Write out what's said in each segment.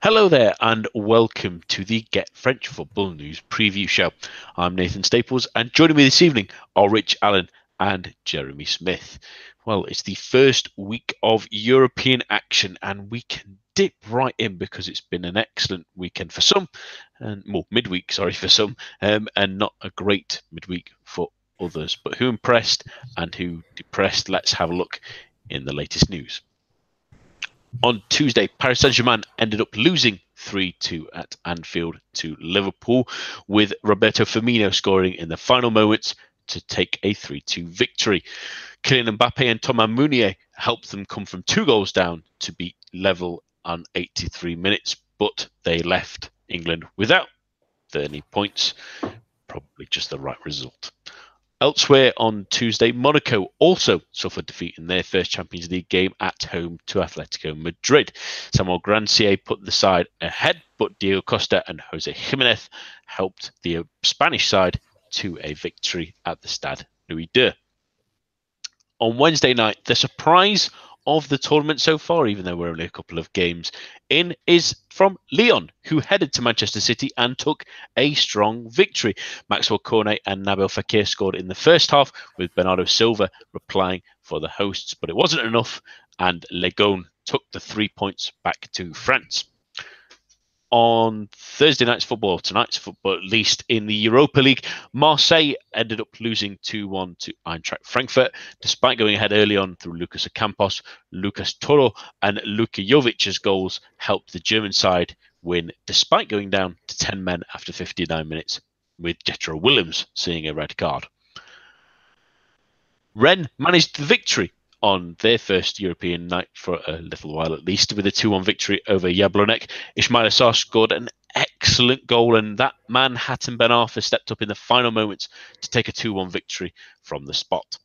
Hello there, and welcome to the Get French Football News Preview Show. I'm Nathan Staples, and joining me this evening are Rich Allen and Jeremy Smith. Well, it's the first week of European action, and we can dip right in because it's been an excellent weekend for some, and midweek, sorry, for some, and not a great midweek for others. But who impressed and who depressed? Let's have a look in the latest news. On Tuesday, Paris Saint-Germain ended up losing 3-2 at Anfield to Liverpool, with Roberto Firmino scoring in the final moments to take a 3-2 victory. Kylian Mbappe and Thomas Meunier helped them come from 2 goals down to be level on 83 minutes, but they left England without 30 points. Probably just the right result. Elsewhere on Tuesday, Monaco also suffered defeat in their first Champions League game at home to Atletico Madrid. Samuel Grancier put the side ahead, but Diego Costa and Jose Jimenez helped the Spanish side to a victory at the Stade Louis II. On Wednesday night, the surprise of the tournament so far, even though we're only a couple of games in, is from Lyon, who headed to Manchester City and took a strong victory. Maxwell Cornet and Nabil Fekir scored in the first half, with Bernardo Silva replying for the hosts, but it wasn't enough, and Ligue took the 3 points back to France. On Thursday night's football, tonight's football at least, in the Europa League, Marseille ended up losing 2-1 to Eintracht Frankfurt, despite going ahead early on through Lucas Ocampos, Lucas Toro and Luka Jovic's goals helped the German side win, despite going down to 10 men after 59 minutes, with Jetro Willems seeing a red card. Rennes managed the victory on their first European night for a little while at least, with a 2-1 victory over Jablonec. Ismail Assar scored an excellent goal, and that man Hatem Ben Arfa stepped up in the final moments to take a 2-1 victory from the spot.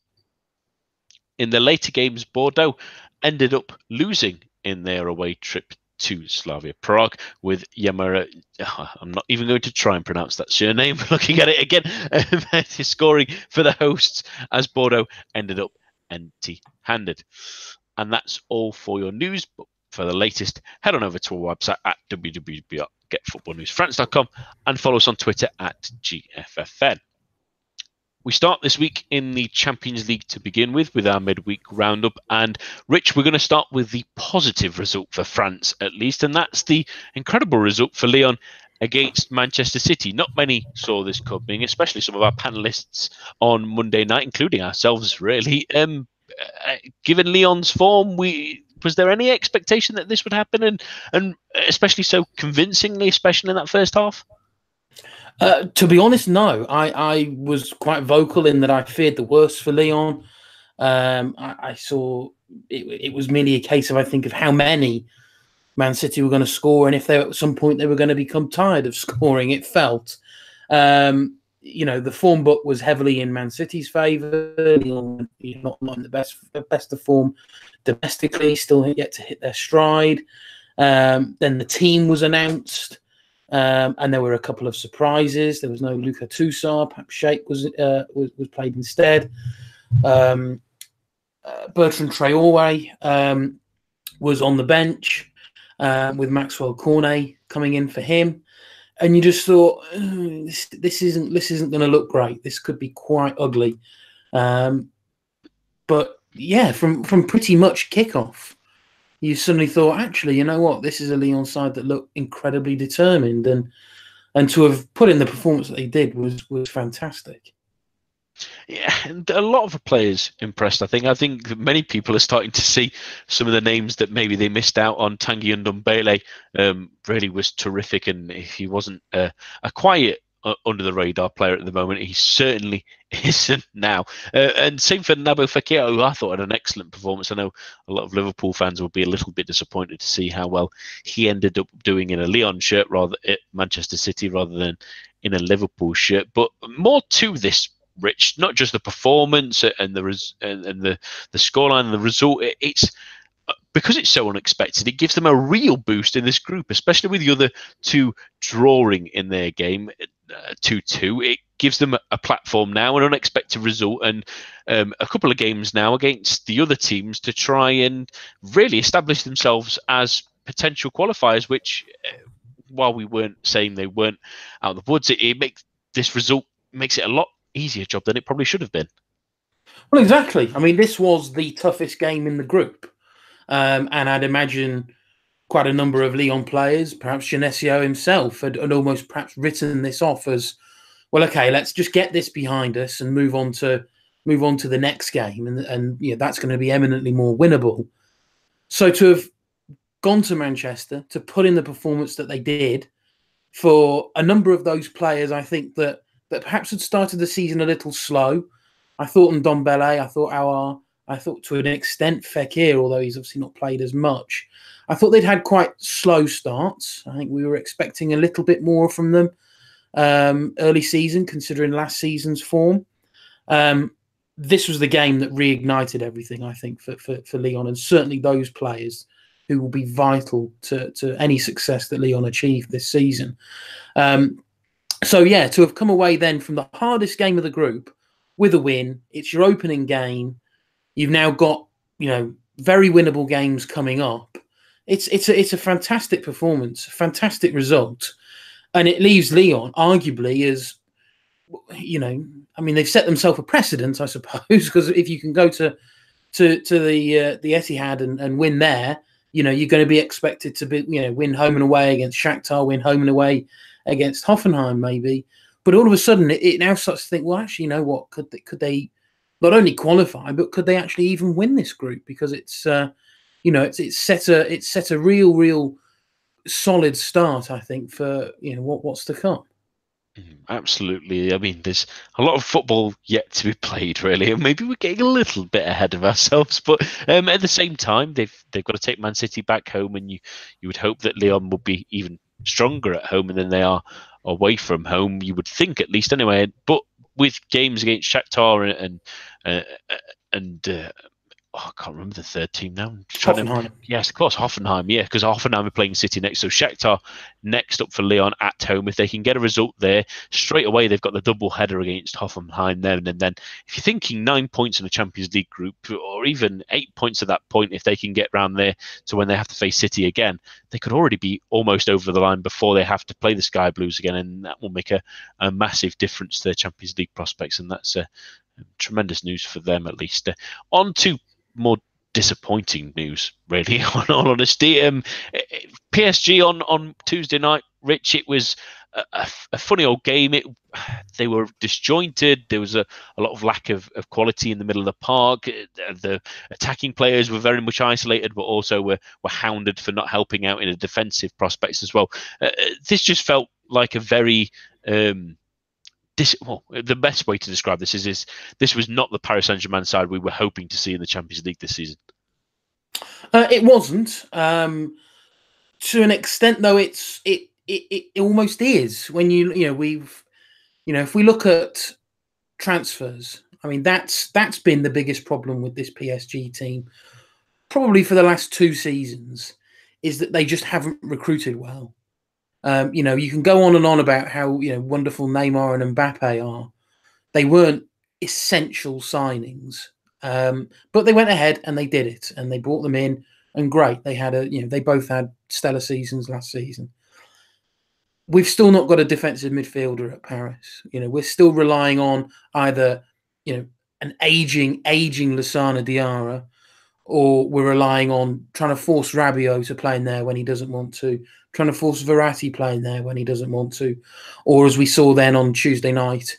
In the later games, Bordeaux ended up losing in their away trip to Slavia Prague, with Yamara, I'm not even going to try and pronounce that surname, looking at it again, scoring for the hosts as Bordeaux ended up empty-handed. And that's all for your news. But for the latest, head on over to our website at www.getfootballnewsfrance.com and follow us on Twitter at GFFN. We start this week in the Champions League to begin with our midweek roundup. And Rich, we're going to start with the positive result for France, at least, and that's the incredible result for Lyon against Manchester City. Not many saw this coming, especially some of our panelists on Monday night, including ourselves, really. Given Lyon's form, was there any expectation that this would happen, and especially so convincingly, especially in that first half? To be honest, no. I was quite vocal in that I feared the worst for Lyon. I saw it was merely a case of, I think, of how many Man City were going to score, and if they at some point they were going to become tired of scoring, it felt. The form book was heavily in Man City's favour. Lyon not in the best of form domestically, still yet to hit their stride. Then the team was announced, and there were a couple of surprises. There was no Luka Toussaint. Pap Sheikh was played instead. Bertrand Traoré was on the bench, with Maxwell Cornet coming in for him, and you just thought, this isn't going to look great. This could be quite ugly. But yeah, from pretty much kickoff, you suddenly thought, actually, you know what? This is a Lyon side that looked incredibly determined, and to have put in the performance that they did was fantastic. Yeah, and a lot of the players impressed. I think many people are starting to see some of the names that maybe they missed out on. Tanguy Ndombele really was terrific, and he wasn't a quiet under the radar player at the moment. He certainly isn't now. And same for Nabil Fekir, who I thought had an excellent performance. I know a lot of Liverpool fans will be a little bit disappointed to see how well he ended up doing in a Lyon shirt rather at Manchester City rather than in a Liverpool shirt. But more to this, Rich, not just the performance and the scoreline and the result. It's because it's so unexpected. It gives them a real boost in this group, especially with the other two drawing in their game 2-2. It gives them a platform now, an unexpected result, and a couple of games now against the other teams to try and really establish themselves as potential qualifiers, which, while we weren't saying they weren't out of the woods, it makes this result makes it a lot easier job than it probably should have been. Well, exactly. I mean, this was the toughest game in the group. And I'd imagine quite a number of Lyon players, perhaps Genesio himself, had almost perhaps written this off as, well, okay, let's just get this behind us and move on to the next game, and that's going to be eminently more winnable. So to have gone to Manchester, to put in the performance that they did, for a number of those players, I think that perhaps had started the season a little slow. I thought Ndombele, I thought Aouar, I thought to an extent Fekir, although he's obviously not played as much. I thought they'd had quite slow starts. I think we were expecting a little bit more from them early season, considering last season's form. This was the game that reignited everything, I think, for Lyon, and certainly those players who will be vital to any success that Lyon achieve this season. So, to have come away then from the hardest game of the group with a win, it's your opening game. You've now got, very winnable games coming up. It's a fantastic performance, a fantastic result. And it leaves Lyon arguably as, they've set themselves a precedent, I suppose, because if you can go to the Etihad and win there, you're going to be expected to be, win home and away against Shakhtar, win home and away against Hoffenheim, maybe. But all of a sudden, it now starts to think, well, actually, you know what? Could they not only qualify, but could they actually even win this group? Because it's set a real solid start, I think, for what's to come. Absolutely. I mean, there's a lot of football yet to be played, really, and maybe we're getting a little bit ahead of ourselves. But at the same time, they've got to take Man City back home, and you would hope that Lyon would be even stronger at home than they are away from home. You would think, at least, anyway. But with games against Shakhtar and I can't remember the third team now. Yes, of course, Hoffenheim. Yeah, because Hoffenheim are playing City next. So Shakhtar next up for Lyon at home. If they can get a result there, straight away they've got the double header against Hoffenheim then. And then if you're thinking 9 points in the Champions League group, or even 8 points at that point, if they can get round there to when they have to face City again, they could already be almost over the line before they have to play the Sky Blues again. And that will make a massive difference to their Champions League prospects. And that's tremendous news for them, at least. On to more disappointing news, really, in all honesty. PSG on Tuesday night, Rich, it was a funny old game. They were disjointed. There was a lot of lack of quality in the middle of the park. The attacking players were very much isolated, but also were hounded for not helping out in a defensive prospects as well. This just felt like a very... the best way to describe this is this was not the Paris Saint-Germain side we were hoping to see in the Champions League this season. It wasn't. To an extent, though, it almost is. When if we look at transfers, I mean that's been the biggest problem with this PSG team, probably for the last 2 seasons, is that they just haven't recruited well. You can go on and on about how wonderful Neymar and Mbappe are. They weren't essential signings, but they went ahead and they did it, and they brought them in. And great, they had they both had stellar seasons last season. We've still not got a defensive midfielder at Paris. We're still relying on either an aging Lassana Diarra, or we're relying on trying to force Rabiot to play in there when he doesn't want to, trying to force Verratti playing there when he doesn't want to, or as we saw then on Tuesday night,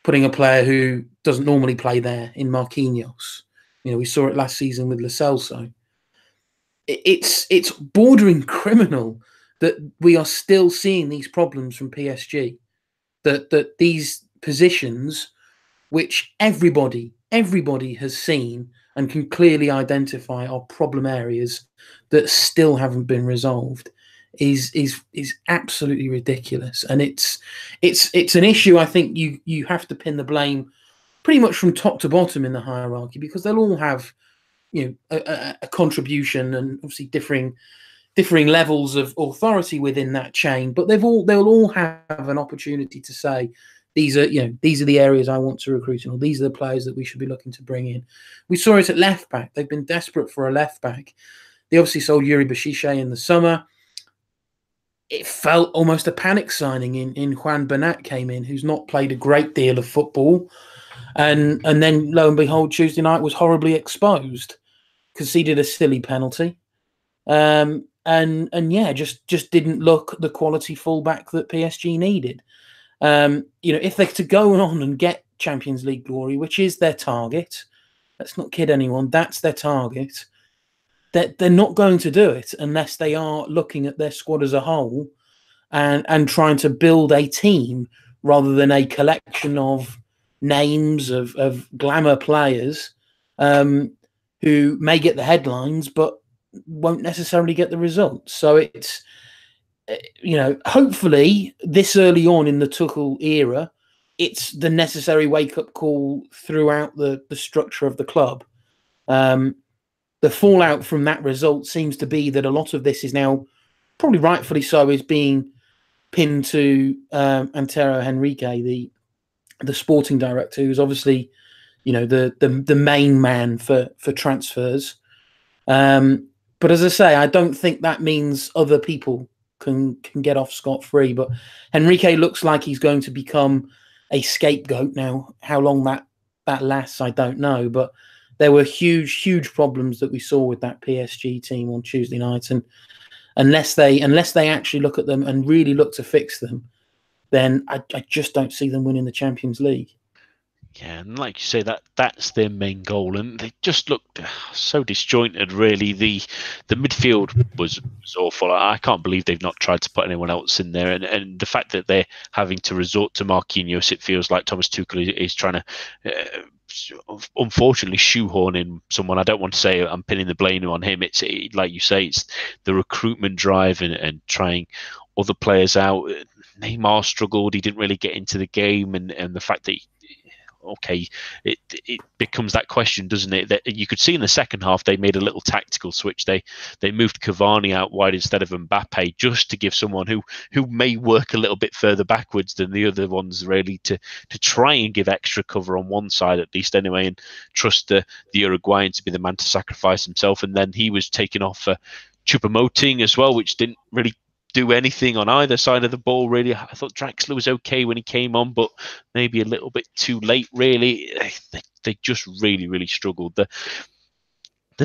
putting a player who doesn't normally play there in Marquinhos. We saw it last season with Lo Celso. It's bordering criminal that we are still seeing these problems from PSG, that these positions, which everybody has seen and can clearly identify are problem areas that still haven't been resolved, is absolutely ridiculous. And it's an issue I think you have to pin the blame pretty much from top to bottom in the hierarchy, because they'll all have a contribution, and obviously differing levels of authority within that chain, but they'll all have an opportunity to say, these are the areas I want to recruit in, or these are the players that we should be looking to bring in. We saw it at left back. They've been desperate for a left back. They obviously sold Yuri Bashishe in the summer. It felt almost a panic signing in Juan Bernat came in, who's not played a great deal of football. And then, lo and behold, Tuesday night was horribly exposed, conceded a silly penalty. And yeah, just didn't look the quality fullback that PSG needed. If they're to go on and get Champions League glory, which is their target, let's not kid anyone, that's their target. They're not going to do it unless they are looking at their squad as a whole and trying to build a team rather than a collection of names of glamour players who may get the headlines but won't necessarily get the results. So it's, hopefully this early on in the Tuchel era, it's the necessary wake-up call throughout the structure of the club. The fallout from that result seems to be that a lot of this is now, probably rightfully so, is being pinned to Antero Henrique, the sporting director, who's obviously, the main man for transfers. But as I say, I don't think that means other people can get off scot-free. But Henrique looks like he's going to become a scapegoat now. How long that lasts, I don't know. But there were huge problems that we saw with that PSG team on Tuesday night, and unless they actually look at them and really look to fix them, then I just don't see them winning the Champions League. Yeah, and like you say, that's their main goal, and they just looked so disjointed. Really, the midfield was awful. I can't believe they've not tried to put anyone else in there, and the fact that they're having to resort to Marquinhos, it feels like Thomas Tuchel is trying to. Unfortunately, shoehorn in someone. I don't want to say I'm pinning the blame on him. It's like you say, it's the recruitment drive and trying other players out. Neymar struggled; he didn't really get into the game, and the fact that it becomes that question, doesn't it? That you could see in the second half they made a little tactical switch. They moved Cavani out wide instead of Mbappe, just to give someone who may work a little bit further backwards than the other ones, really, to try and give extra cover on one side at least anyway, and trust the Uruguayan to be the man to sacrifice himself. And then he was taken off for Choupo-Moting as well, which didn't really do anything on either side of the ball, really. I thought Draxler was okay when he came on, but maybe a little bit too late, really. They just really struggled. The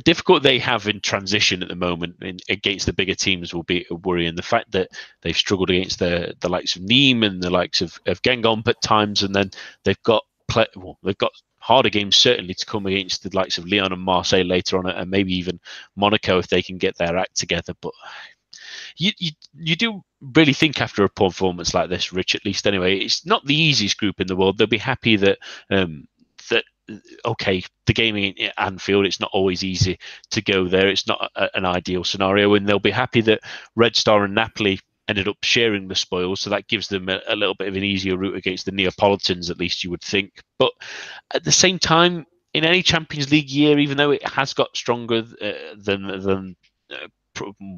difficulty they have in transition at the moment against the bigger teams will be a worry, and the fact that they've struggled against the likes of Nîmes and the likes of Guingamp at times, and then they've got harder games certainly to come against the likes of Lyon and Marseille later on, and maybe even Monaco if they can get their act together. But you do really think after a performance like this, Rich, at least anyway, it's not the easiest group in the world. They'll be happy that the game at Anfield, it's not always easy to go there. It's not an ideal scenario, and they'll be happy that Red Star and Napoli ended up sharing the spoils, so that gives them a little bit of an easier route against the Neapolitans, at least you would think. But at the same time, in any Champions League year, even though it has got stronger than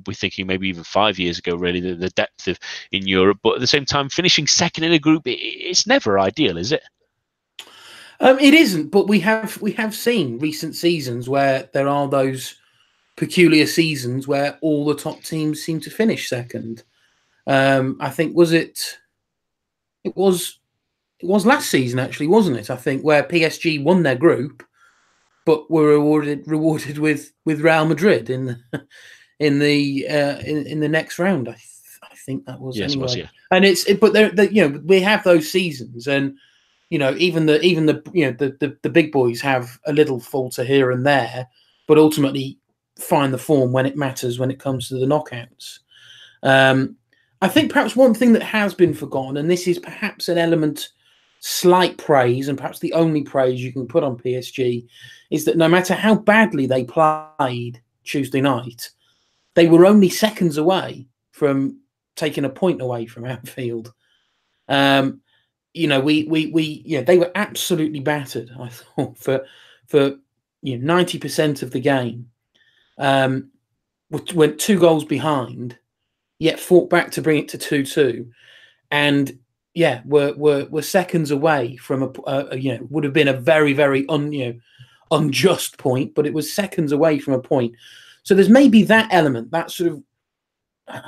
we're thinking maybe even 5 years ago, really, the depth in Europe. But at the same time, finishing second in a group, it's never ideal, is it? It isn't, but we have seen recent seasons where there are those peculiar seasons where all the top teams seem to finish second. I think it was last season, actually, wasn't it? I think, where PSG won their group, but were rewarded with Real Madrid in the next round. I think that was, yes, anyway. It was, yeah. And but we have those seasons, and even the big boys have a little falter here and there, but ultimately find the form when it matters when it comes to the knockouts. I think perhaps one thing that has been forgotten, and this is perhaps an element, slight praise, and perhaps the only praise you can put on PSG, is that no matter how badly they played Tuesday night, they were only seconds away from taking a point away from Anfield. They were absolutely battered, I thought, for 90% of the game. Went 2 goals behind, yet fought back to bring it to 2-2, and were seconds away from would have been a very unjust point, but it was seconds away from a point. So there's maybe that element, that sort of,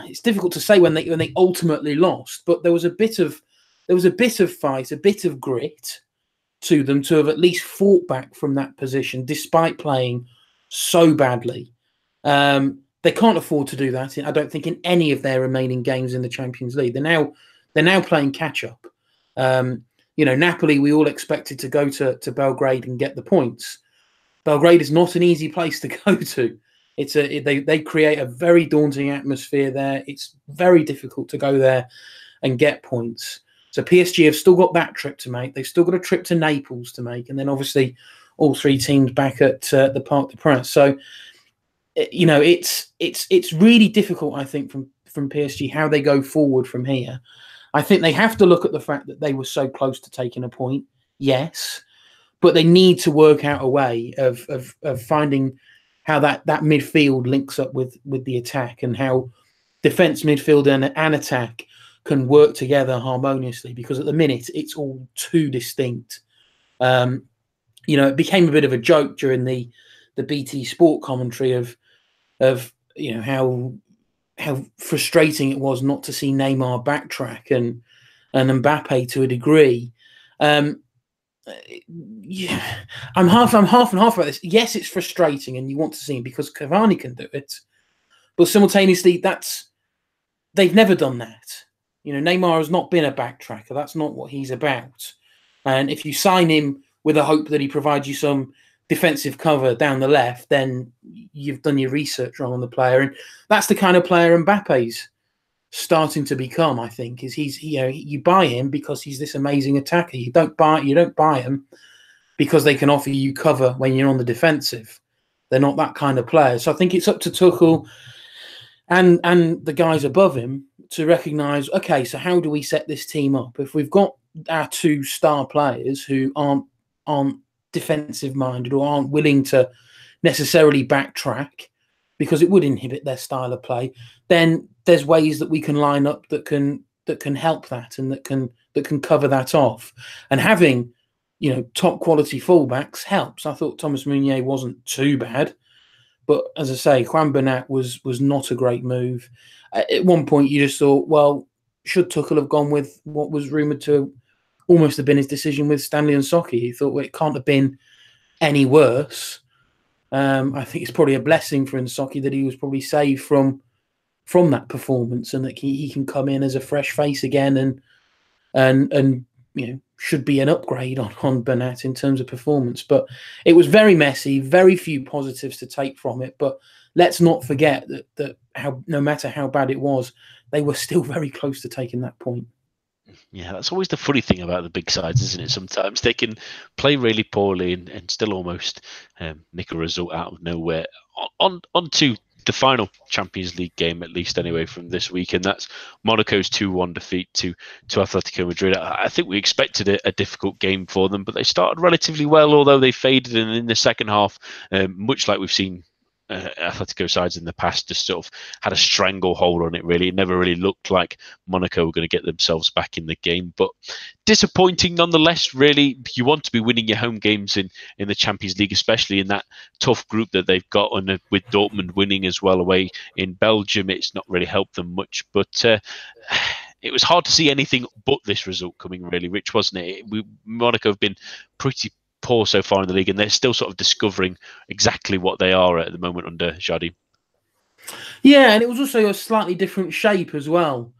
it's difficult to say when they ultimately lost, but there was a bit of fight, a bit of grit to them to have at least fought back from that position despite playing so badly. They can't afford to do that, I don't think, in any of their remaining games in the Champions League. They're now playing catch up. Napoli, we all expected to go to Belgrade and get the points. Belgrade is not an easy place to go to. They create a very daunting atmosphere there. It's very difficult to go there and get points. So PSG have still got that trip to make. They've still got a trip to Naples to make, and then obviously all three teams back at the Parc des Princes. So it's really difficult, I think, from PSG how they go forward from here. I think they have to look at the fact that they were so close to taking a point, yes, but they need to work out a way of finding how that midfield links up with the attack, and how defence, midfield, and attack can work together harmoniously, because at the minute it's all too distinct. It became a bit of a joke during the BT Sport commentary of how frustrating it was not to see Neymar backtrack and Mbappe to a degree. I'm half and half about this. Yes, it's frustrating, and you want to see him because Cavani can do it, but simultaneously, they've never done that. Neymar has not been a backtracker. That's not what he's about. And if you sign him with a hope that he provides you some defensive cover down the left, then you've done your research wrong on the player. And that's the kind of player Mbappe's starting to become, I think. Is you buy him because he's this amazing attacker. You don't buy him because they can offer you cover when you're on the defensive. They're not that kind of player. So I think it's up to Tuchel and the guys above him to recognise, okay, so how do we set this team up? If we've got our two star players who aren't defensive minded or aren't willing to necessarily backtrack because it would inhibit their style of play, then there's ways that we can line up that can help that and that can cover that off. And having top quality fullbacks helps. I thought Thomas Meunier wasn't too bad, but as I say, Juan Bernat was not a great move. At one point, you just thought, well, should Tuchel have gone with what was rumoured to almost have been his decision with Stanley and Soccer? He thought, well, it can't have been any worse. I think it's probably a blessing for Nsocki that he was probably saved from that performance, and that he can come in as a fresh face again and should be an upgrade on Bernat in terms of performance. But it was very messy, very few positives to take from it. But let's not forget that no matter how bad it was, they were still very close to taking that point. Yeah, that's always the funny thing about the big sides, isn't it? Sometimes they can play really poorly and still almost nick a result out of nowhere. On to the final Champions League game, at least anyway, from this week, and that's Monaco's 2-1 defeat to Atletico Madrid. I think we expected a difficult game for them, but they started relatively well, although they faded in the second half, much like we've seen Atletico sides in the past, just sort of had a stranglehold on it, really. It never really looked like Monaco were going to get themselves back in the game, but disappointing nonetheless, really. You want to be winning your home games in the Champions League, especially in that tough group that they've got, and with Dortmund winning as well away in Belgium, it's not really helped them much, but it was hard to see anything but this result coming, really, Rich, wasn't it? Monaco have been pretty poor so far in the league, and they're still sort of discovering exactly what they are at the moment under Jardim. Yeah, and it was also a slightly different shape as well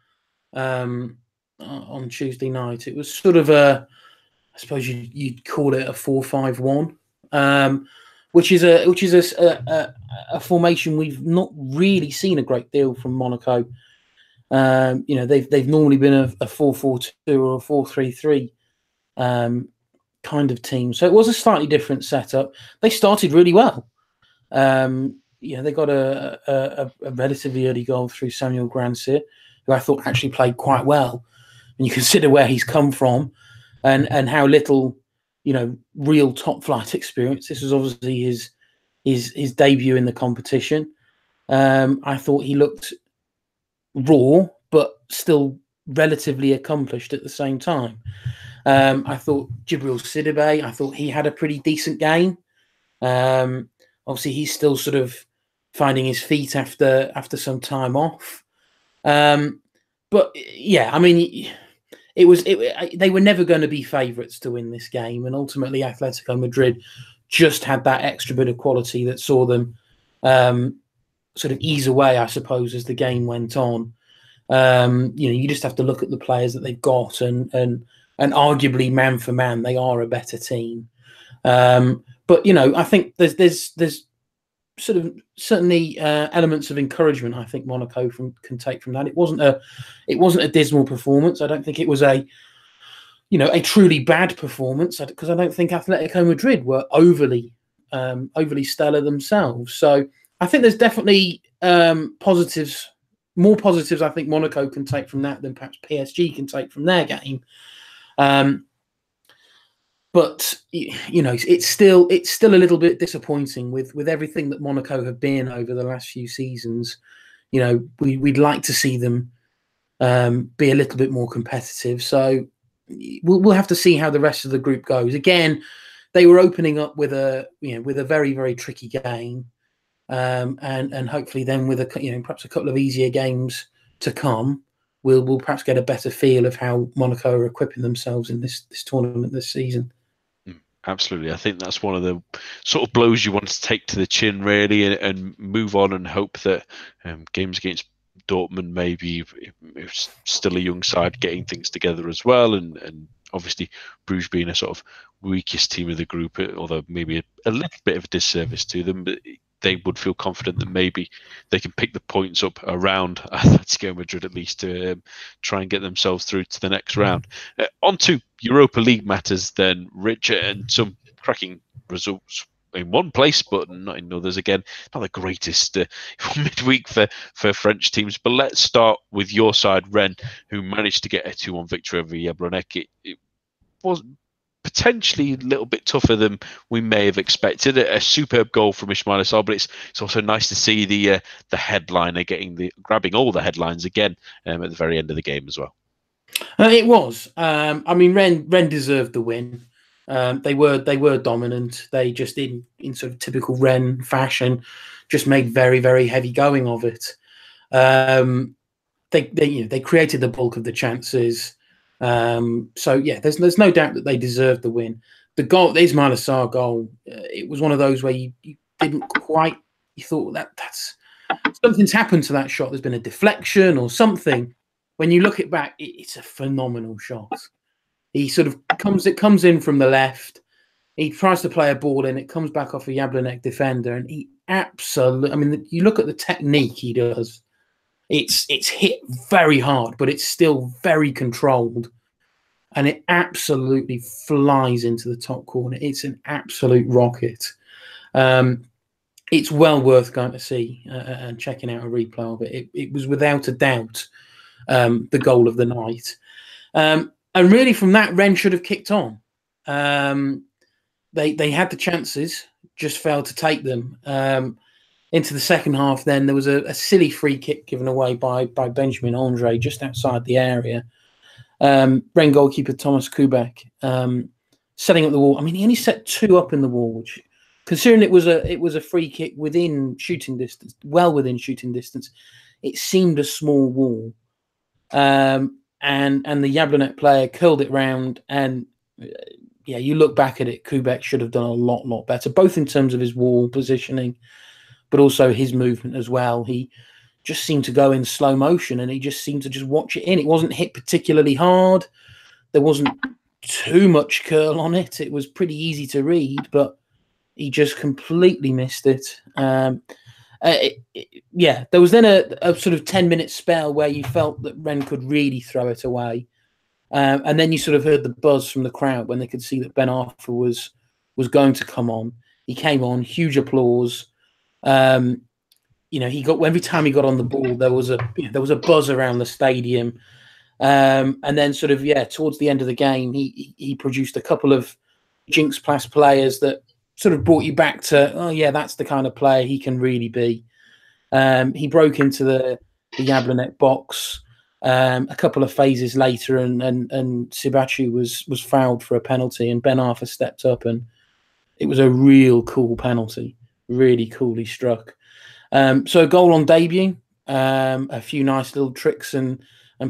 on Tuesday night. It was sort of I suppose you'd call it a 4-5-1, which is a formation we've not really seen a great deal from Monaco. They've normally been a 4-4-2 or a 4-3-3 kind of team. So it was a slightly different setup. They started really well. They got a relatively early goal through Samuel Grandsir, who I thought actually played quite well. When you consider where he's come from and how little, real top flight experience. This was obviously his debut in the competition. I thought he looked raw, but still relatively accomplished at the same time. I thought Djibril Sidibe, I thought he had a pretty decent game. Obviously, he's still sort of finding his feet after some time off. But yeah, I mean, they were never going to be favourites to win this game, and ultimately Atletico Madrid just had that extra bit of quality that saw them sort of ease away, I suppose, as the game went on. You just have to look at the players that they've got, and arguably man for man, they are a better team. But I think there's sort of certainly elements of encouragement I think Monaco can take from that. It wasn't a dismal performance. I don't think it was a truly bad performance, because I don't think Atletico Madrid were overly stellar themselves. So I think there's definitely more positives I think Monaco can take from that than perhaps PSG can take from their game. But it's still a little bit disappointing with everything that Monaco have been over the last few seasons. We'd like to see them be a little bit more competitive. So we'll have to see how the rest of the group goes. Again, they were opening up with a very, very tricky game, and hopefully then with perhaps a couple of easier games to come, we'll perhaps get a better feel of how Monaco are equipping themselves in this tournament this season. Absolutely. I think that's one of the sort of blows you want to take to the chin, really, and move on and hope that games against Dortmund, maybe it's still a young side, getting things together as well, and obviously Bruges being a sort of weakest team of the group, although maybe a little bit of a disservice to them, but they would feel confident that maybe they can pick the points up around Atletico Madrid at least to try and get themselves through to the next round. On to Europa League matters then, Rich, and some cracking results in one place, but not in others. Again, not the greatest midweek for French teams. But let's start with your side, Rennes, who managed to get a 2-1 victory over Jablonec. It was potentially a little bit tougher than we may have expected. A superb goal from Ismail Assar, but it's also nice to see the headliner grabbing all the headlines again at the very end of the game as well. It was. I mean, Rennes deserved the win. They were dominant. They just in sort of typical Rennes fashion just made very, very heavy going of it. They created the bulk of the chances. So yeah, there's no doubt that they deserved the win. The goal, the Ismail Assar goal, it was one of those where you didn't quite. You thought that's something's happened to that shot. There's been a deflection or something. When you look it back, it's a phenomenal shot. He sort of comes in from the left. He tries to play a ball in. It comes back off a Jablonec defender, and he absolutely. I mean, you look at the technique he does. It's hit very hard, but it's still very controlled, and it absolutely flies into the top corner. It's an absolute rocket. It's well worth going to see and checking out a replay of it. It was without a doubt the goal of the night. And really, from that, Rennes should have kicked on. They had the chances, just failed to take them. Into the second half, then there was a silly free kick given away by Benjamin Andre just outside the area. Rennes goalkeeper Thomas Kubek setting up the wall. I mean, he only set 2 up in the wall, which, considering it was a free kick within shooting distance, well within shooting distance, it seemed a small wall. And the Jablonec player curled it round, and yeah, you look back at it, Kubek should have done a lot better, both in terms of his wall positioning, but also his movement as well. He just seemed to go in slow motion, and he just seemed to just watch it in. It wasn't hit particularly hard. There wasn't too much curl on it. It was pretty easy to read, but he just completely missed it. Yeah, there was then a sort of 10-minute spell where you felt that Rennes could really throw it away. And then you sort of heard the buzz from the crowd when they could see that Ben Arfa was going to come on. He came on, huge applause. He got, every time he got on the ball, there was a buzz around the stadium. And then sort of, towards the end of the game, he produced a couple of Jinx Plus players that sort of brought you back to, oh yeah, that's the kind of player he can really be. He broke into the Jablonec box a couple of phases later, and Sibachu was fouled for a penalty, and Ben Arfa stepped up, and it was a real cool penalty, really coolly struck. So a goal on debut, a few nice little tricks and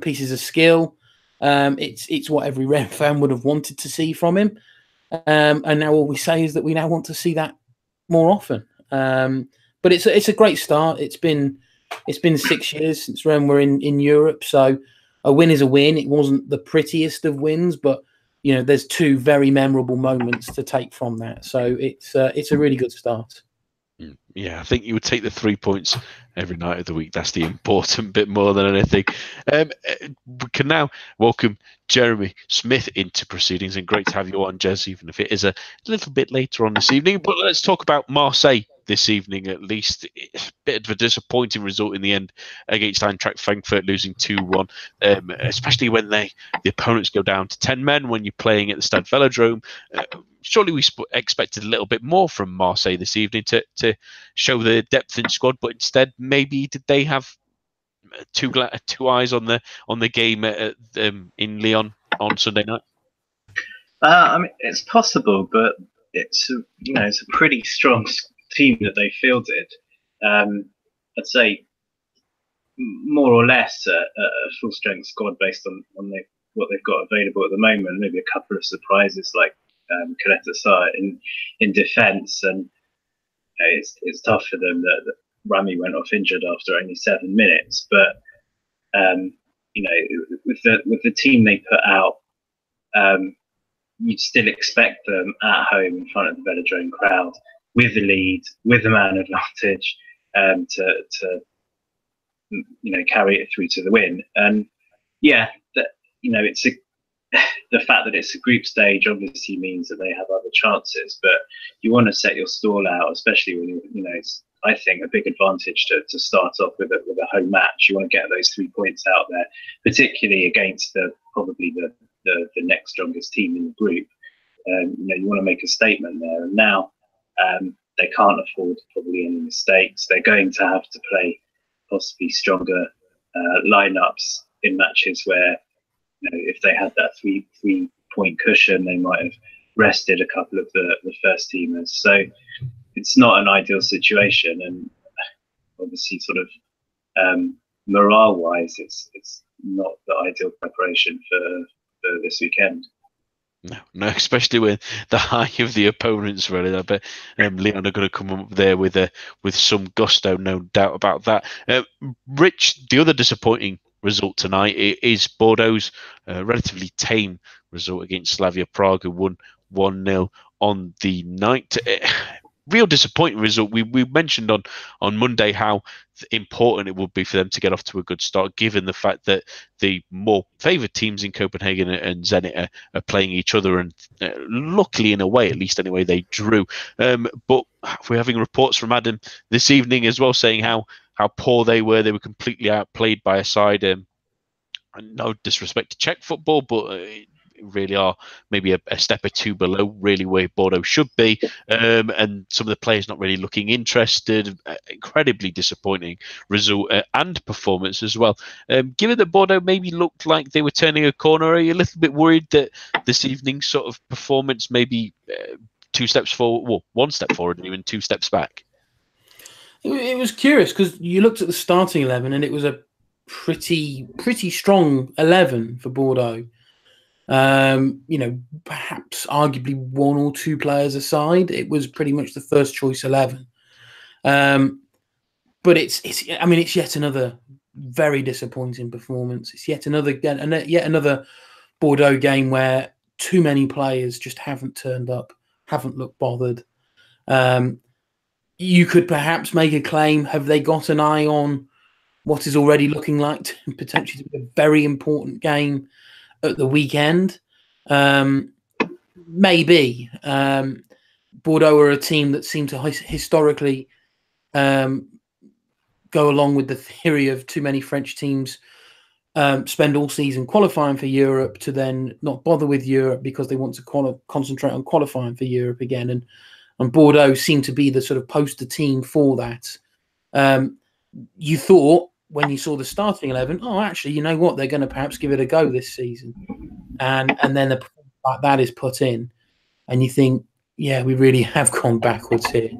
pieces of skill. It's what every Ren fan would have wanted to see from him. And now all we say is that we now want to see that more often. But it's a great start. It's been 6 years since Ren were in Europe, so a win is a win. It wasn't the prettiest of wins, but there's two very memorable moments to take from that. So it's a really good start. Yeah, I think you would take the 3 points every night of the week. That's the important bit more than anything. We can now welcome Jeremy Smith into proceedings, and great to have you on, Jez, even if it is a little bit later on this evening. But let's talk about Marseille this evening, at least. It's a bit of a disappointing result in the end against Eintracht Frankfurt, losing 2-1, especially when the opponents go down to 10 men when you're playing at the Stade Velodrome. Surely we expected a little bit more from Marseille this evening to show the depth in squad, but instead, maybe did they have two eyes on the game in Lyon on Sunday night? I mean, it's possible, but it's a pretty strong team that they fielded. I'd say more or less a full strength squad based on what they've got available at the moment. Maybe a couple of surprises like Kaleta Sarr in defence, and it's tough for them that Rami went off injured after only 7 minutes. But with the team they put out, you'd still expect them at home in front of the Velodrome crowd with the lead, with the man advantage, to carry it through to the win. And it's the fact that it's a group stage obviously means that they have other chances, but you want to set your stall out, especially when it's, I think, a big advantage to start off with a home match. You want to get those 3 points out there, particularly against probably the next strongest team in the group. You want to make a statement there, and now they can't afford probably any mistakes. They're going to have to play possibly stronger lineups in matches where, if they had that three point cushion, they might have rested a couple of the first teamers. So it's not an ideal situation, and obviously, sort of morale wise, it's not the ideal preparation for this weekend. No, especially with the high of the opponents, really. I bet Lyon are going to come up there with some gusto, no doubt about that. Rich, the other disappointing result tonight is Bordeaux's relatively tame result against Slavia Prague, who won 1-0 on the night. Real disappointing result. We mentioned on Monday how important it would be for them to get off to a good start, given the fact that the more favoured teams in Copenhagen and Zenit are playing each other, and luckily, in a way, at least anyway, they drew. But we're having reports from Adam this evening as well, saying how poor they were. They were completely outplayed by a side. No disrespect to Czech football, but really are maybe a step or two below really where Bordeaux should be, and some of the players not really looking interested. Incredibly disappointing result and performance as well. Given that Bordeaux maybe looked like they were turning a corner, are you a little bit worried that this evening's sort of performance maybe 2 steps forward, well, 1 step forward and even 2 steps back? It was curious because you looked at the starting 11 and it was a pretty strong 11 for Bordeaux. Perhaps arguably 1 or 2 players aside, it was pretty much the first choice 11. But it's yet another very disappointing performance. It's yet another Bordeaux game where too many players just haven't turned up, haven't looked bothered. You could perhaps make a claim: have they got an eye on what is already looking like to potentially be a very important game at the weekend? Maybe. Bordeaux are a team that seem to historically go along with the theory of too many French teams spend all season qualifying for Europe to then not bother with Europe because they want to concentrate on qualifying for Europe again. And Bordeaux seem to be the sort of poster team for that. You thought, when you saw the starting 11, actually, you know what? They're going to perhaps give it a go this season. And then the like that is put in. And you think, yeah, we really have gone backwards here.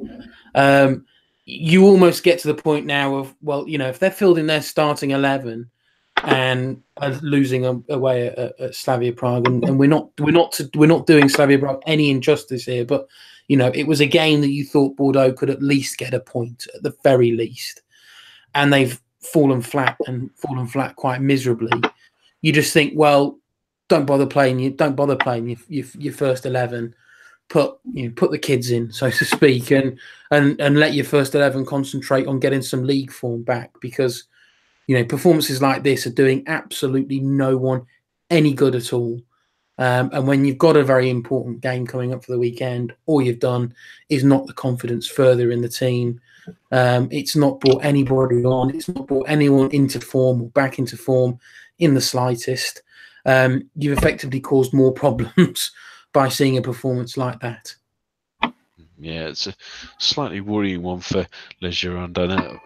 you almost get to the point now of, well, if they're fielding their starting 11 and are losing away at Slavia Prague, and we're not doing Slavia Prague any injustice here, but it was a game that you thought Bordeaux could at least get a point at the very least, and they've fallen flat quite miserably. You just think, well, don't bother playing your first 11. Put the kids in, so to speak, and let your first 11 concentrate on getting some league form back, because performances like this are doing absolutely no one any good at all. And when you've got a very important game coming up for the weekend, all you've done is knock the confidence further in the team. It's not brought anybody on. It's not brought anyone into form or back into form in the slightest. You've effectively caused more problems by seeing a performance like that. Yeah, it's a slightly worrying one for Les Girondins.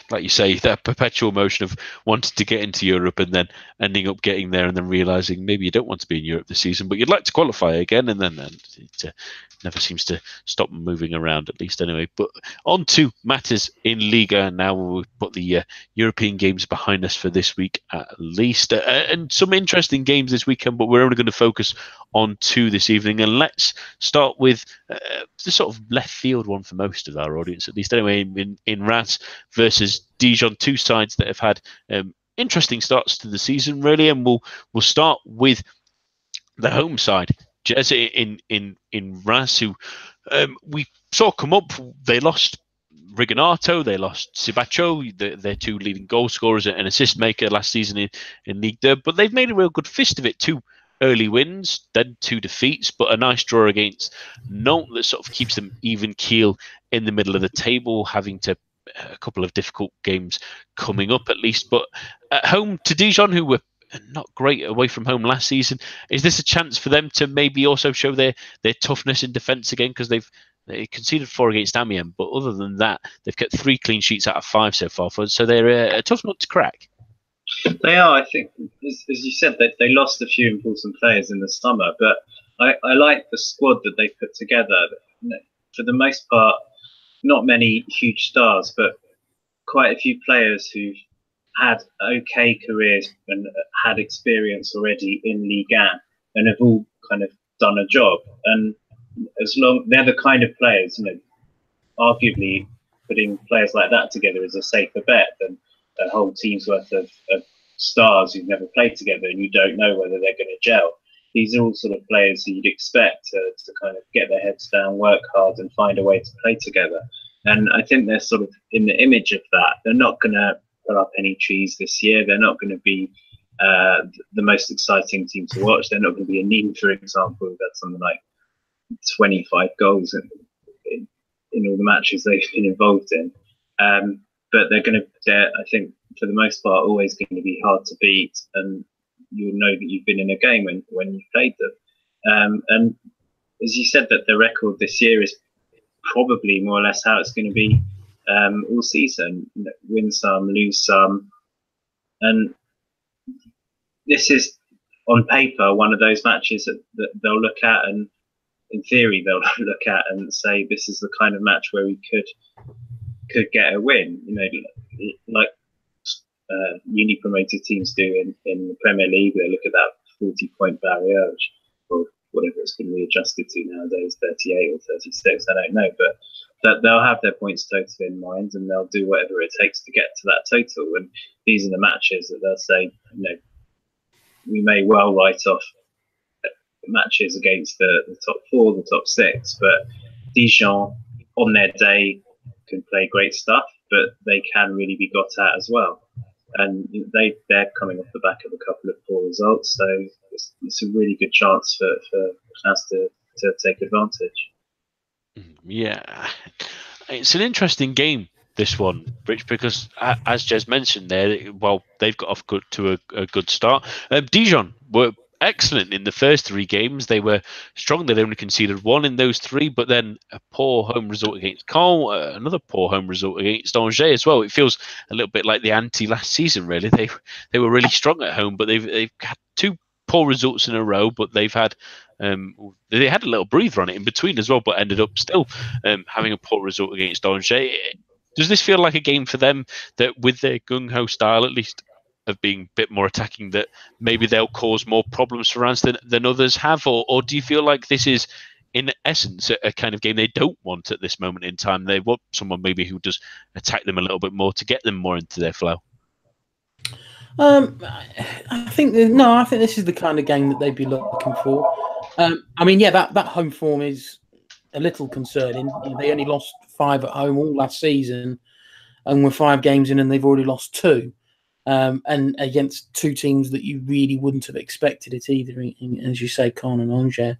Like you say, that perpetual motion of wanting to get into Europe and then ending up getting there and then realising maybe you don't want to be in Europe this season, but you'd like to qualify again, and then it never seems to stop moving around, at least anyway. But on to matters in Liga now. We'll put the European games behind us for this week at least. And some interesting games this weekend, but we're only going to focus on 2 this evening. And let's start with the sort of left field one for most of our audience, at least anyway, in Reims versus Dijon, 2 sides that have had interesting starts to the season, really. And we'll start with the home side, Jez, in Reims, who we saw come up. They lost Rigonato, they lost Sibacho, their 2 leading goal scorers and assist maker last season in Ligue 2, but they've made a real good fist of it. 2 early wins, then 2 defeats, but a nice draw against Nantes that sort of keeps them even keel in the middle of the table, having to a couple of difficult games coming up at least. But at home to Dijon, who were not great away from home last season, is this a chance for them to maybe also show their toughness in defence again? Because they conceded 4 against Amiens, but other than that, they've kept 3 clean sheets out of 5 so far. So they're a tough nut to crack. They are, I think, as you said, they lost a few important players in the summer, but I like the squad that they put together. For the most part, not many huge stars, but quite a few players who've had okay careers and had experience already in Ligue 1 and have all kind of done a job. And as long they're the kind of players, arguably putting players like that together is a safer bet than a whole team's worth of stars who've never played together and you don't know whether they're going to gel. These are all sort of players who you'd expect to kind of get their heads down, work hard, and find a way to play together. And I think they're sort of in the image of that. They're not going to pull up any trees this year. They're not going to be the most exciting team to watch. They're not going to be a Nîmes, for example, who've had something like 25 goals in all the matches they've been involved in. But they're, I think, for the most part, always going to be hard to beat, and you'll know that you've been in a game when you've played them. And as you said, that the record this year is probably more or less how it's going to be all season. Win some, lose some, and this is on paper one of those matches that they'll look at, and in theory they'll look at and say this is the kind of match where we could get a win. Like uni promoted teams do in the Premier League. They look at that 40-point barrier, or whatever it's been readjusted to nowadays, 38 or 36, I don't know, but that they'll have their points total in mind and they'll do whatever it takes to get to that total. And these are the matches that they'll say, we may well write off matches against the top 4, the top 6, but Dijon on their day can play great stuff, but they can really be got at as well. And they're coming off the back of a couple of poor results, so it's a really good chance for Class to take advantage. Yeah, it's an interesting game, this one, Rich, because as Jez mentioned there, they've got off to a good start. Dijon were excellent in the first 3 games. They were strong. They'd only conceded 1 in those 3, but then a poor home result against Caen, another poor home result against Angers as well. It feels a little bit like the ante last season, really. They were really strong at home, but they've had 2 poor results in a row, but they had a little breather on it in between as well, but ended up still having a poor result against Angers. Does this feel like a game for them that, with their gung-ho style, at least of being a bit more attacking, that maybe they'll cause more problems for Rams than others have? Or do you feel like this is, in essence, a kind of game they don't want at this moment in time? They want someone maybe who does attack them a little bit more to get them more into their flow? I think this is the kind of game that they'd be looking for. I mean, yeah, that home form is a little concerning. You know, they only lost 5 at home all last season, and we're 5 games in, and they've already lost 2, and against 2 teams that you really wouldn't have expected it either. As you say, Caen and Angers.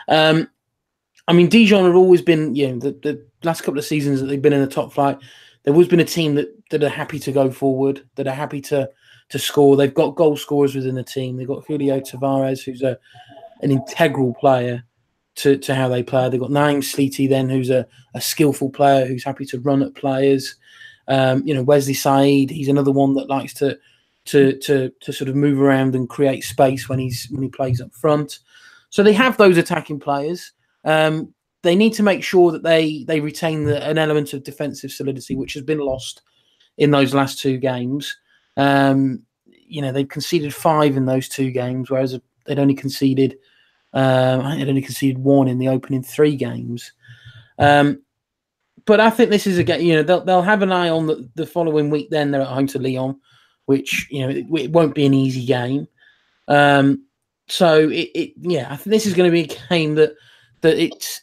I mean, Dijon have always been, you know, the last couple of seasons that they've been in the top flight, they've always been a team that are happy to go forward, that are happy to score. They've got goal scorers within the team. They've got Julio Tavares, who's an integral player to how they play. They've got Naim Sliti then, who's a skillful player who's happy to run at players. You know, Wesley Said, he's another one that likes to sort of move around and create space when he plays up front. So they have those attacking players. They need to make sure that they retain an element of defensive solidity, which has been lost in those last 2 games. You know, they've conceded 5 in those 2 games, whereas they'd only conceded, I think they'd only conceded 1 in the opening 3 games. But I think this is a game. You know, they'll have an eye on the following week. Then they're at home to Lyon, which, you know, it won't be an easy game. So I think this is going to be a game that it's.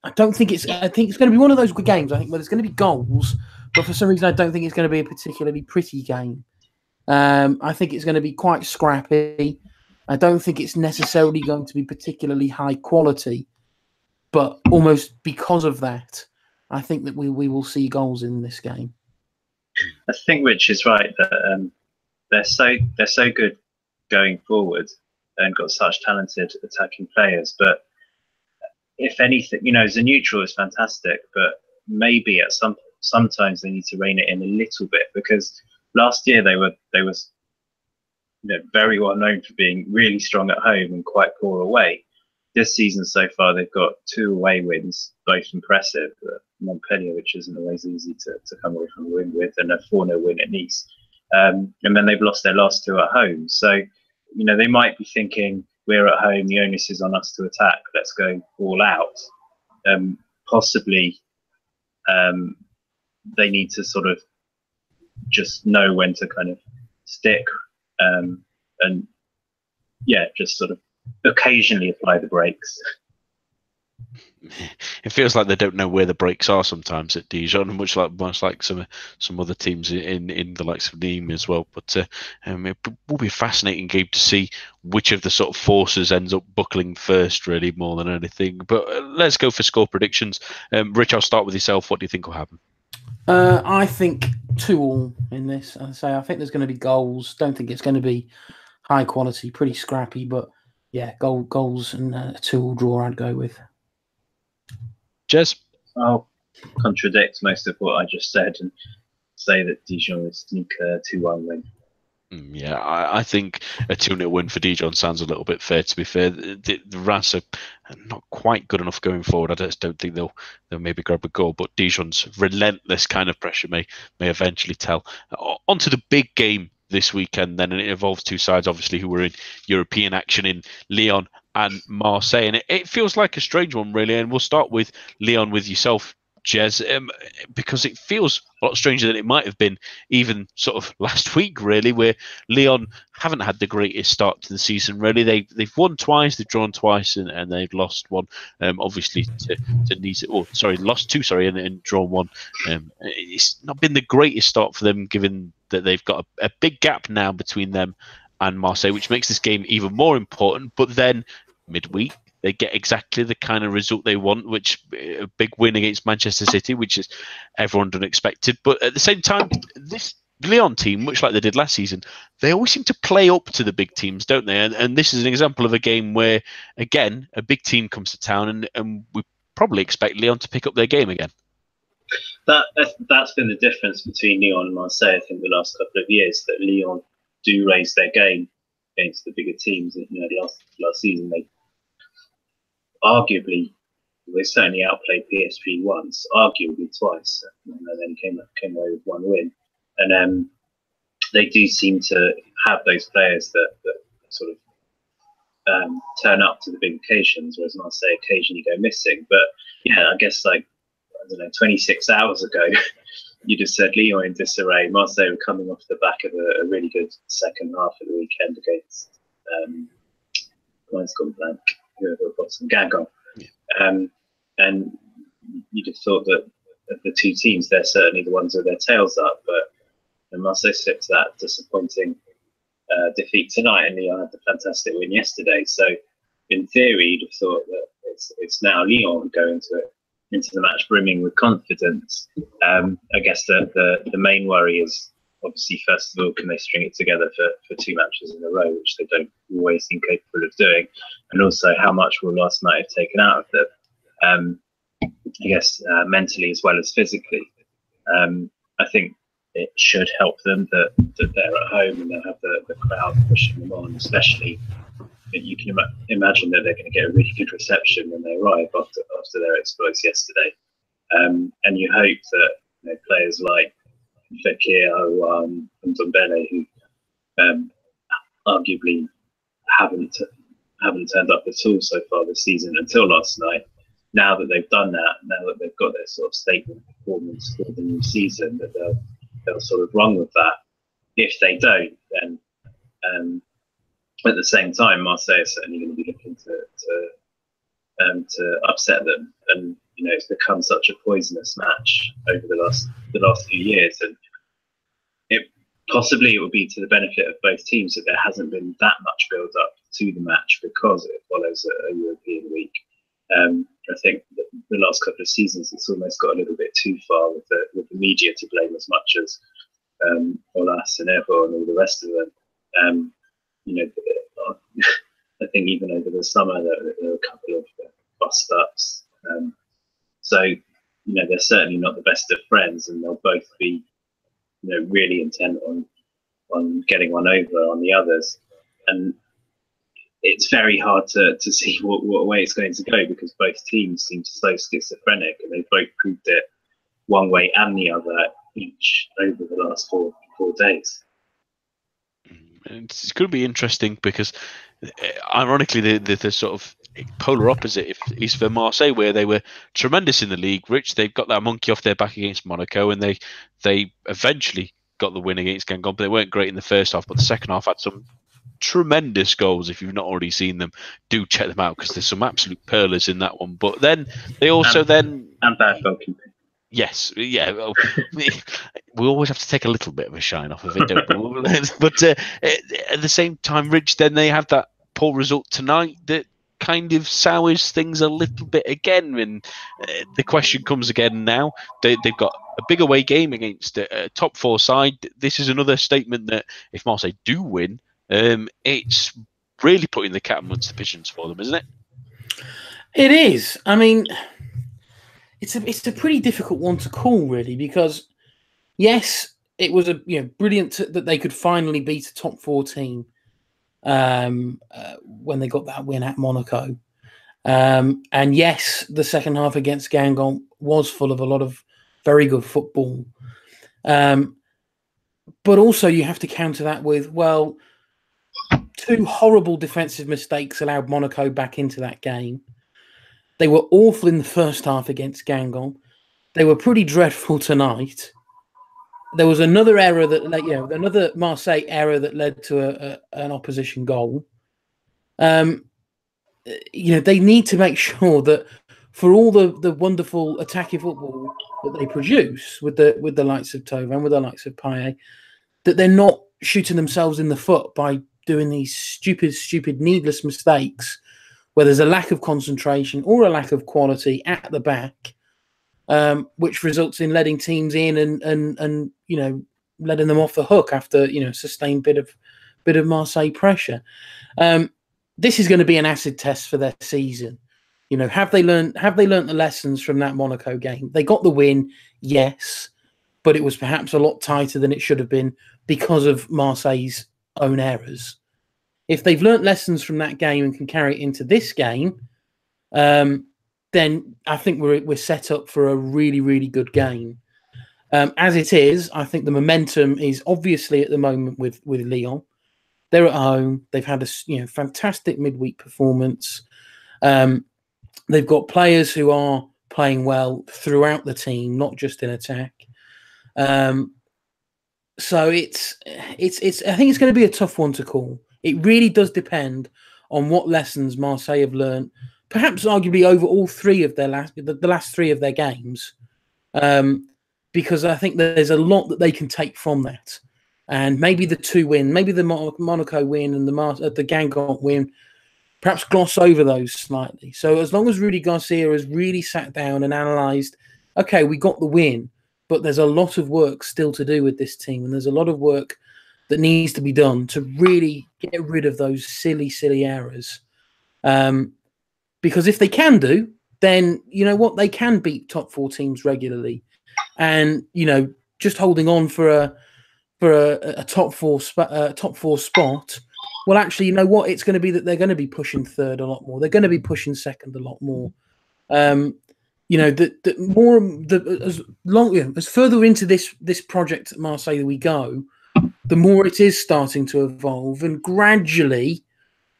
I think it's going to be one of those games. I think where there's going to be goals, but for some reason I don't think it's going to be a particularly pretty game. I think it's going to be quite scrappy. I don't think it's necessarily going to be particularly high quality, but almost because of that, I think that we will see goals in this game. I think Rich is right that they're so good going forward and got such talented attacking players. But if anything, you know, as a neutral is fantastic, but maybe sometimes they need to rein it in a little bit, because last year they were very well known for being really strong at home and quite poor away. This season so far, they've got 2 away wins, both impressive. Montpellier, which isn't always easy to come away from a win with, and a 4-0 win at Nice. And then they've lost their last 2 at home. So, you know, they might be thinking, we're at home, the onus is on us to attack, let's go all out. Possibly they need to sort of just know when to kind of stick and just sort of occasionally apply the brakes. It feels like they don't know where the brakes are sometimes at Dijon, much like some other teams in the likes of Ligue as well. But it will be a fascinating game to see which of the sort of forces ends up buckling first, really, more than anything. But let's go for score predictions. Rich, I'll start with yourself. What do you think will happen? I think 2-2 in this. I think there's going to be goals. Don't think it's going to be high quality, pretty scrappy, but yeah, goals and a 2-2 draw I'd go with. Jez? I'll contradict most of what I just said and say that Dijon will sneak a 2-1 win. Yeah, I think a 2-0 win for Dijon sounds a little bit fair, to be fair. The Rats are not quite good enough going forward. I just don't think they'll maybe grab a goal, but Dijon's relentless kind of pressure may eventually tell. Onto the big game this weekend then, and it involves 2 sides, obviously, who were in European action in Lyon and Marseille, and it feels like a strange one, really. And we'll start with Lyon, with yourself, Jez, because it feels a lot stranger than it might have been even sort of last week, really, where Lyon haven't had the greatest start to the season, really. They've won twice, they've drawn twice, and they've lost 1, obviously, to Nice. Oh, sorry, lost 2, sorry, and drawn 1. It's not been the greatest start for them, given that they've got a big gap now between them and Marseille, which makes this game even more important. But then midweek, they get exactly the kind of result they want, which a big win against Manchester City, which is everyone unexpected. But at the same time, this Lyon team, much like they did last season, they always seem to play up to the big teams, don't they? And this is an example of a game where, again, a big team comes to town, and we probably expect Lyon to pick up their game again. That's been the difference between Lyon and Marseille, I think, the last couple of years, that Lyon do raise their game against the bigger teams. You know, last season they arguably They certainly outplayed PSV once, arguably twice, and then came away with one win. And they do seem to have those players that sort of turn up to the big occasions, whereas Marseille occasionally go missing. But yeah, I guess 26 hours ago, you'd have said Lyon in disarray. Marseille were coming off the back of a really good second half of the weekend against mine's gone blank. Whoever got some Guingamp. And you'd have thought that of the two teams, they're certainly the ones with their tails up. But Marseille slipped that disappointing defeat tonight, and Lyon had the fantastic win yesterday. So, in theory, you'd have thought that it's now Lyon who go into the match brimming with confidence. I guess the main worry is obviously, first of all, can they string it together for two matches in a row, which they don't always seem capable of doing, and also how much will last night have taken out of them? I guess mentally as well as physically. I think it should help them that they're at home and they'll have the crowd pushing them on, especially you can imagine that they're going to get a really good reception when they arrive after their exploits yesterday. And you hope that players like Fekir, and Dombele, who arguably haven't turned up at all so far this season until last night, now that they've done that, now that they've got their sort of statement performance for the new season, that they'll sort of run with that. If they don't, then at the same time, Marseille is certainly going to be looking to upset them. And it's become such a poisonous match over the last few years, and possibly it will be to the benefit of both teams that there hasn't been that much build up to the match because it follows a European week. I think the last couple of seasons it's almost got a little bit too far with the media to blame as much as Olas and Evo and all the rest of them. I think even over the summer there were a couple of bust ups. So they're certainly not the best of friends, and they'll both be really intent on getting one over on the others. And it's very hard to see what way it's going to go because both teams seem so schizophrenic, and they've both proved it one way and the other each over the last four days. It's going to be interesting because, ironically, the sort of polar opposite is for Marseille, where they were tremendous in the league. Rich, they've got that monkey off their back against Monaco, and they eventually got the win against Guingamp. But they weren't great in the first half, but the second half had some tremendous goals. If you've not already seen them, do check them out because there's some absolute pearlers in that one. But then they also and bad goalkeeping. Yes, yeah. Well, we always have to take a little bit of a shine off of it, don't we? But at the same time, Rich, then they have that poor result tonight that kind of sours things a little bit again. And the question comes again now. They've got a big away game against a top four side. This is another statement that if Marseille do win, it's really putting the cat amongst the pigeons for them, isn't it? It is. I mean, it's a pretty difficult one to call, really, because yes, it was brilliant that they could finally beat a top four team when they got that win at Monaco. And yes, the second half against Guingamp was full of a lot of very good football. But also you have to counter that with, well, two horrible defensive mistakes allowed Monaco back into that game. They were awful in the first half against Guingamp. They were pretty dreadful tonight. There was another error another Marseille error that led to an opposition goal. They need to make sure that for all the wonderful attacking football that they produce with the likes of Thauvin and with the likes of Payet, that they're not shooting themselves in the foot by doing these stupid, needless mistakes where there's a lack of concentration or a lack of quality at the back, which results in letting teams in and letting them off the hook after sustained bit of Marseille pressure. This is going to be an acid test for their season. Have they learned the lessons from that Monaco game? They got the win, yes, but it was perhaps a lot tighter than it should have been because of Marseille's own errors. If they've learnt lessons from that game and can carry it into this game, then I think we're set up for a really, really good game. As it is, I think the momentum is obviously at the moment with Lyon. They're at home. They've had a fantastic midweek performance. They've got players who are playing well throughout the team, not just in attack. So it's. I think it's going to be a tough one to call. It really does depend on what lessons Marseille have learned. Perhaps arguably over all three of the last three of their games, because I think there's a lot that they can take from that, and maybe the two win, maybe the Monaco win and the Guingamp win, perhaps gloss over those slightly. So as long as Rudy Garcia has really sat down and analysed, okay, we got the win, but there's a lot of work still to do with this team, and there's a lot of work that needs to be done to really get rid of those silly errors. Because if they can do, then you know what, they can beat top four teams regularly, and just holding on for a top four spot. Well, actually, you know what, it's going to be that they're going to be pushing third a lot more. They're going to be pushing second a lot more. As further into this project at Marseille we go, the more it is starting to evolve, and gradually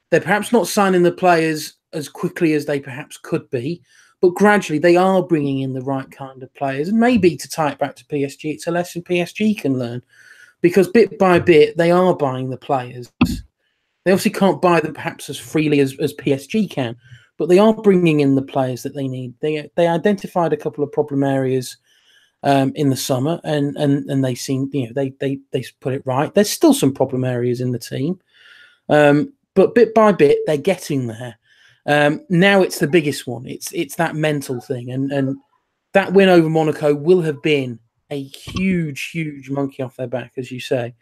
they're perhaps not signing the players as quickly as they perhaps could be, but gradually they are bringing in the right kind of players. And maybe to tie it back to PSG, it's a lesson PSG can learn, because bit by bit they are buying the players. They obviously can't buy them perhaps as freely as PSG can, but they are bringing in the players that they need. They identified a couple of problem areas in the summer, and they seem they put it right. There's still some problem areas in the team, but bit by bit they're getting there. Now it's the biggest one. It's that mental thing, and that win over Monaco will have been a huge monkey off their back, as you say.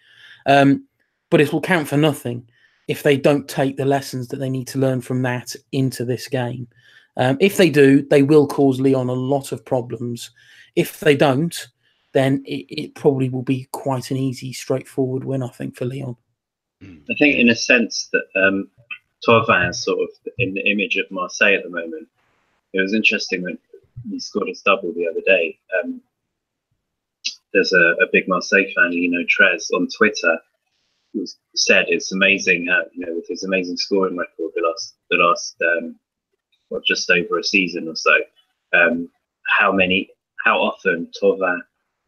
But it will count for nothing if they don't take the lessons that they need to learn from that into this game. If they do, they will cause Lyon a lot of problems. If they don't, then it probably will be quite an easy, straightforward win, I think, for Lyon. I think in a sense that Thauvin is sort of in the image of Marseille at the moment. It was interesting when he scored his double the other day. There's a big Marseille fan, Trez, on Twitter, who said it's amazing how, with his amazing scoring record the last just over a season or so, how often Thauvin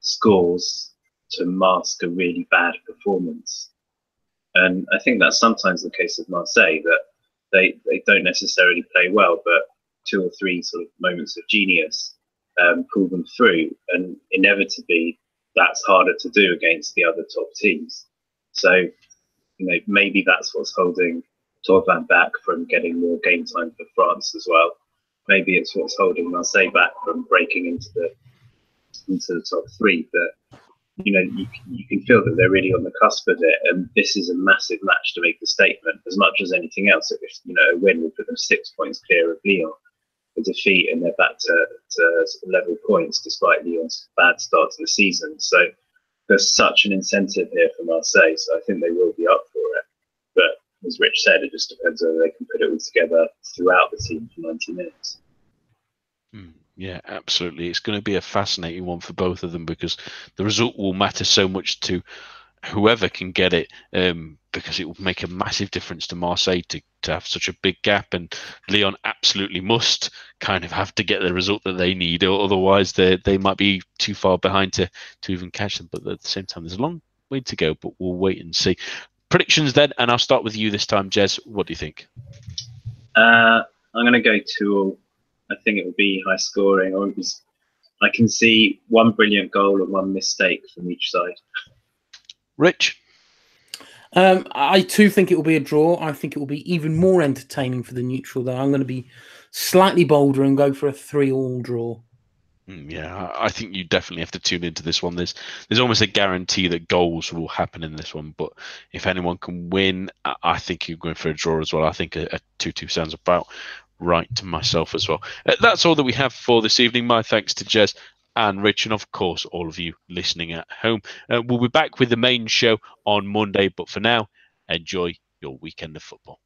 scores to mask a really bad performance. And I think that's sometimes the case of Marseille, that they don't necessarily play well, but two or three sort of moments of genius pull them through, and inevitably that's harder to do against the other top teams. So, maybe that's what's holding Thauvin back from getting more game time for France as well. Maybe it's what's holding Marseille back from breaking into the top three. But you can feel that they're really on the cusp of it, and this is a massive match to make the statement. As much as anything else, if a win would put them 6 points clear of Lyon. A defeat and they're back to level points despite Lyon's bad start to the season. So there's such an incentive here for Marseille, so I think they will be up for it. But as Rich said, it just depends whether they can put it all together throughout the team for 90 minutes. Yeah, absolutely. It's going to be a fascinating one for both of them, because the result will matter so much to whoever can get it, because it will make a massive difference to Marseille to have such a big gap, and Lyon absolutely must kind of have to get the result that they need, or otherwise they might be too far behind to even catch them. But at the same time, there's a long way to go, but we'll wait and see. Predictions then, and I'll start with you this time, Jez. What do you think? I'm going to go 2-2. I think it will be high scoring. I can see one brilliant goal and one mistake from each side. Rich? I too think it will be a draw. I think it will be even more entertaining for the neutral, though. I'm going to be slightly bolder and go for a 3-3 draw. Yeah, I think you definitely have to tune into this one. There's almost a guarantee that goals will happen in this one, but if anyone can win, I think you're going for a draw as well. I think a 2-2 sounds about right to myself as well. That's all that we have for this evening. My thanks to Jez and Rich, and of course all of you listening at home. We'll be back with the main show on Monday, but for now, enjoy your weekend of football.